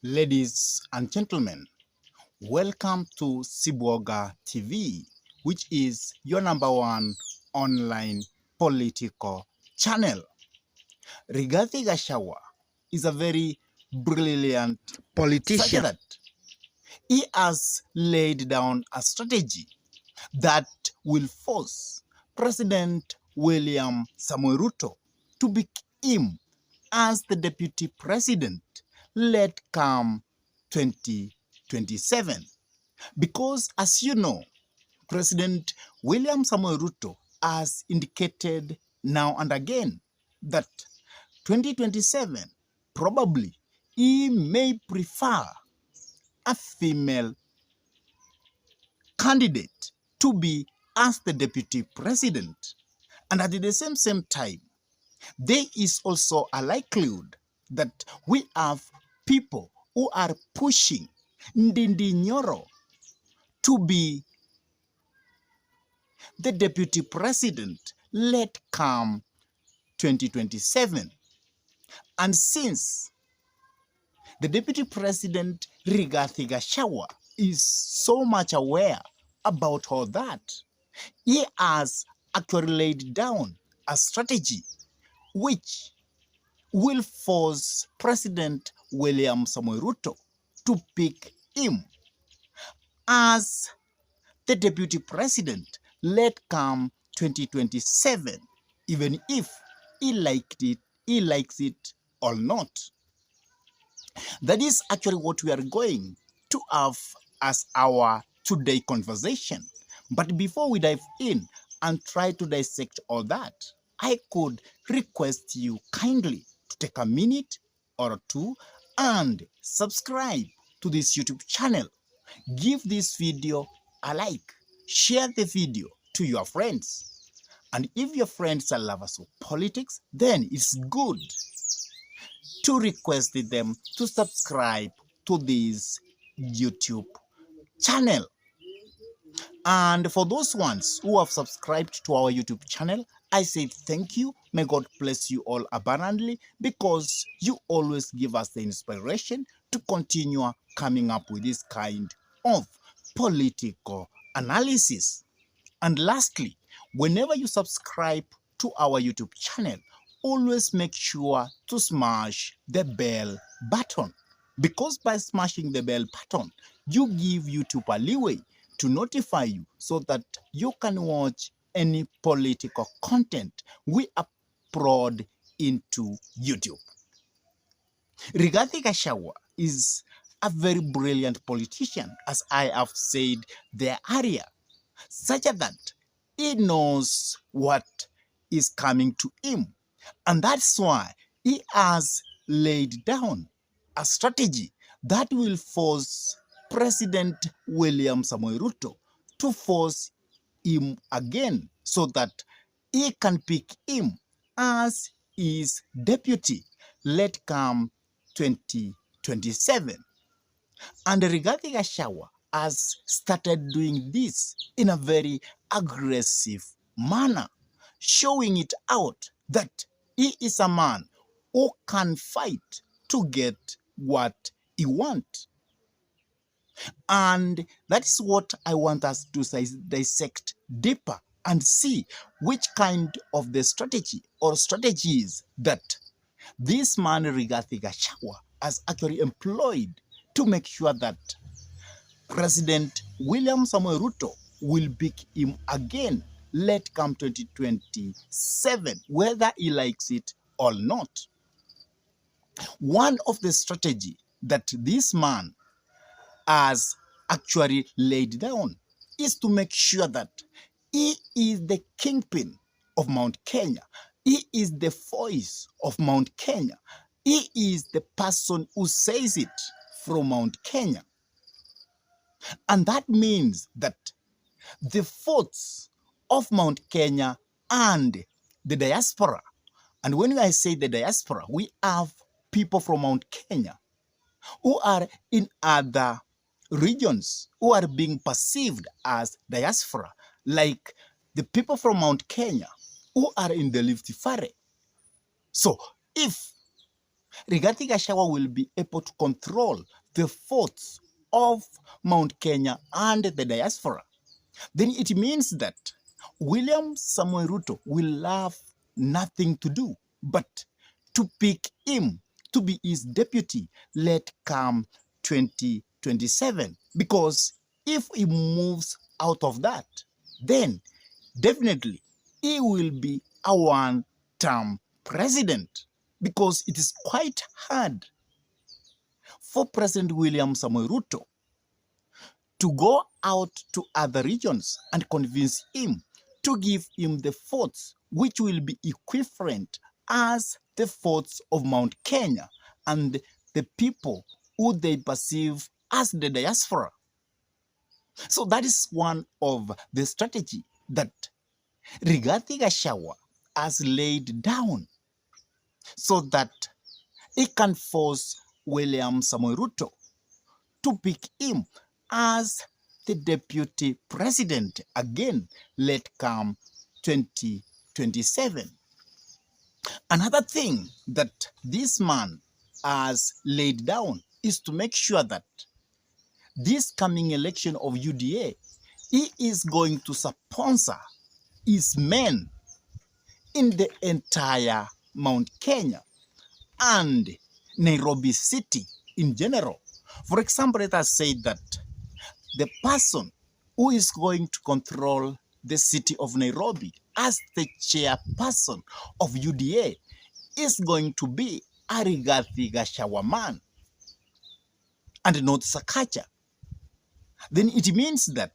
Ladies and gentlemen, welcome to Sibwoga TV, which is your number one online political channel. Rigathi Gachagua is a very brilliant politician. Such that he has laid down a strategy that will force President William Samoei Ruto to pick him as the deputy president let come 2027. Because as you know, President William Samoei Ruto has indicated now and again that 2027 probably he may prefer a female candidate to be as the deputy president. And at the same time, there is also a likelihood that we have people who are pushing Ndindi Nyoro to be the deputy president let come 2027. And since the deputy president Rigathi Gachagua is so much aware about all that, he has actually laid down a strategy which will force President William Samoei Ruto to pick him as the deputy president let come 2027, even if he likes it or not. That is actually what we are going to have as our today conversation. But before we dive in and try to dissect all that, I could request you kindly to take a minute or two and subscribe to this YouTube channel. Give this video a like. Share the video to your friends. And if your friends are lovers of politics, then it's good to request them to subscribe to this YouTube channel. And for those ones who have subscribed to our YouTube channel, I say thank you. May God bless you all abundantly, because you always give us the inspiration to continue coming up with this kind of political analysis. And lastly, whenever you subscribe to our YouTube channel, always make sure to smash the bell button, because by smashing the bell button, you give YouTube a leeway to notify you so that you can watch any political content we upload into YouTube. Rigathi Gachagua is a very brilliant politician, as I have said the area, such that he knows what is coming to him. And that's why he has laid down a strategy that will force President William Samoei Ruto to force him again, so that he can pick him as his deputy let come 2027. And Rigathi Gachagua has started doing this in a very aggressive manner, showing it out that he is a man who can fight to get what he wants. And that is what I want us to dissect deeper and see which kind of the strategy or strategies that this man Rigathi Gachagua has actually employed to make sure that President William Samoei Ruto will pick him again let come 2027, whether he likes it or not. One of the strategy that this man has actually laid down is to make sure that he is the kingpin of Mount Kenya. He is the voice of Mount Kenya. He is the person who says it from Mount Kenya. And that means that the votes of Mount Kenya and the diaspora, and when I say the diaspora, we have people from Mount Kenya who are in other regions who are being perceived as diaspora, like the people from Mount Kenya who are in the Rift Valley. So if Rigathi Gachagua will be able to control the votes of Mount Kenya and the diaspora. Then it means that William Samoei Ruto will have nothing to do but to pick him to be his deputy let come 2027. Because if he moves out of that, then definitely he will be a one-term president, because it is quite hard for President William Samoei Ruto to go out to other regions and convince him to give him the votes which will be equivalent as the votes of Mount Kenya and the people who they perceive as the diaspora. So that is one of the strategy that Rigathi Gachagua has laid down so that he can force William Samoei Ruto to pick him as the deputy president again, let come 2027. Another thing that this man has laid down is to make sure that this coming election of UDA, he is going to sponsor his men in the entire Mount Kenya and Nairobi City in general. For example, let us say that the person who is going to control the city of Nairobi as the chairperson of UDA is going to be a Rigathi Gachagua man and not Sakaja. Then it means that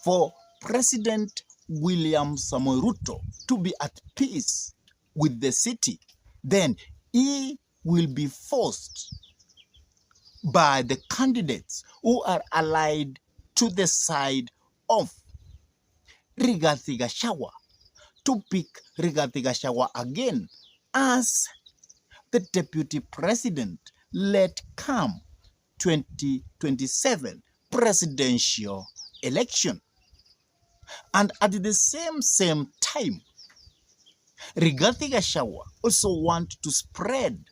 for President William Samoei Ruto to be at peace with the city, then he will be forced by the candidates who are allied to the side of Rigathi Gachagua to pick Rigathi Gachagua again as the deputy president let come 2027 presidential election. And at the same time, Rigathi Gachagua also want to spread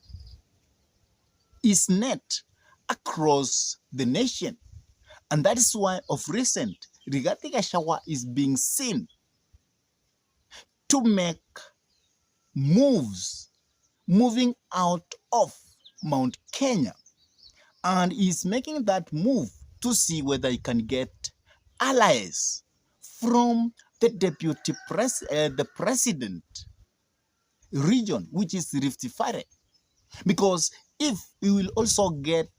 his net across the nation. And that is why of recent, Rigathi Gachagua is being seen to make moves, moving out of Mount Kenya. And he's making that move to see whether he can get allies from the the president region, which is Rift Valley. Because if he will also get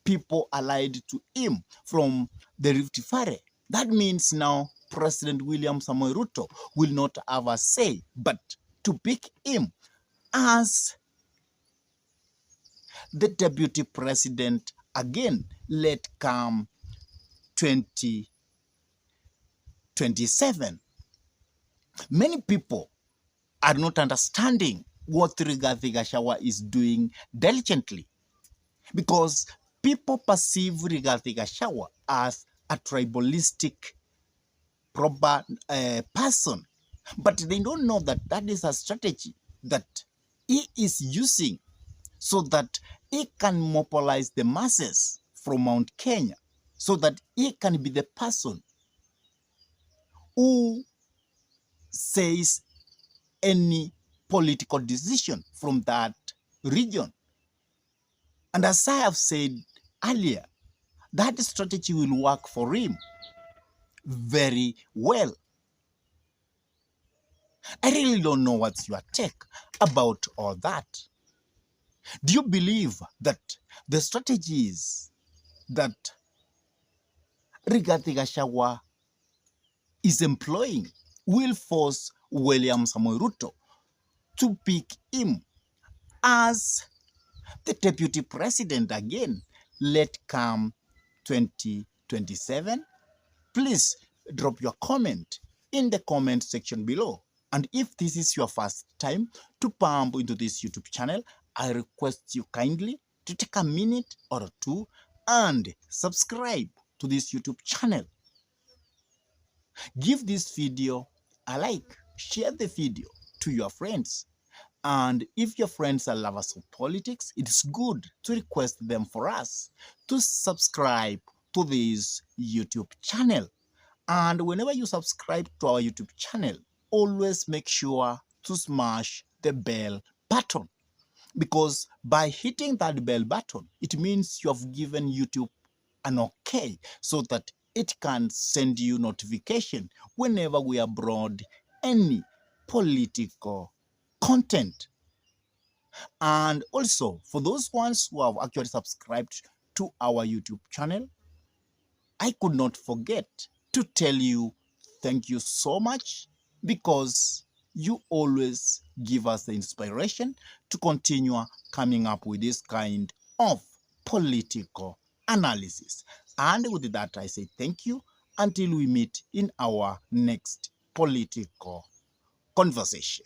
people allied to him from the Rift Valley, that means now President William Samoei Ruto will not have a say, but to pick him as the deputy president again, let come 2027. Many people are not understanding what Rigathi Gachagua is doing diligently, because people perceive Rigathi Gachagua as a tribalistic person, but they don't know that that is a strategy that he is using so that he can mobilize the masses from Mount Kenya, so that he can be the person who says any political decision from that region. And as I have said earlier, that strategy will work for him very well. I really don't know what's your take about all that. Do you believe that the strategies that Rigathi Gachagua is employing will force William Samoei Ruto to pick him as the deputy president again, let come 2027? Please drop your comment in the comment section below. And if this is your first time to pump into this YouTube channel, I request you kindly to take a minute or two and subscribe to this YouTube channel. Give this video a like, share the video to your friends, And if your friends are lovers of politics, it's good to request them for us to subscribe to this YouTube channel. And whenever you subscribe to our YouTube channel, always make sure to smash the bell button, because by hitting that bell button, it means you have given YouTube an okay so that it can send you notification whenever we upload any political content. And also, for those ones who have actually subscribed to our YouTube channel, I could not forget to tell you thank you so much, because you always give us the inspiration to continue coming up with this kind of political analysis. And with that, I say thank you until we meet in our next political conversation.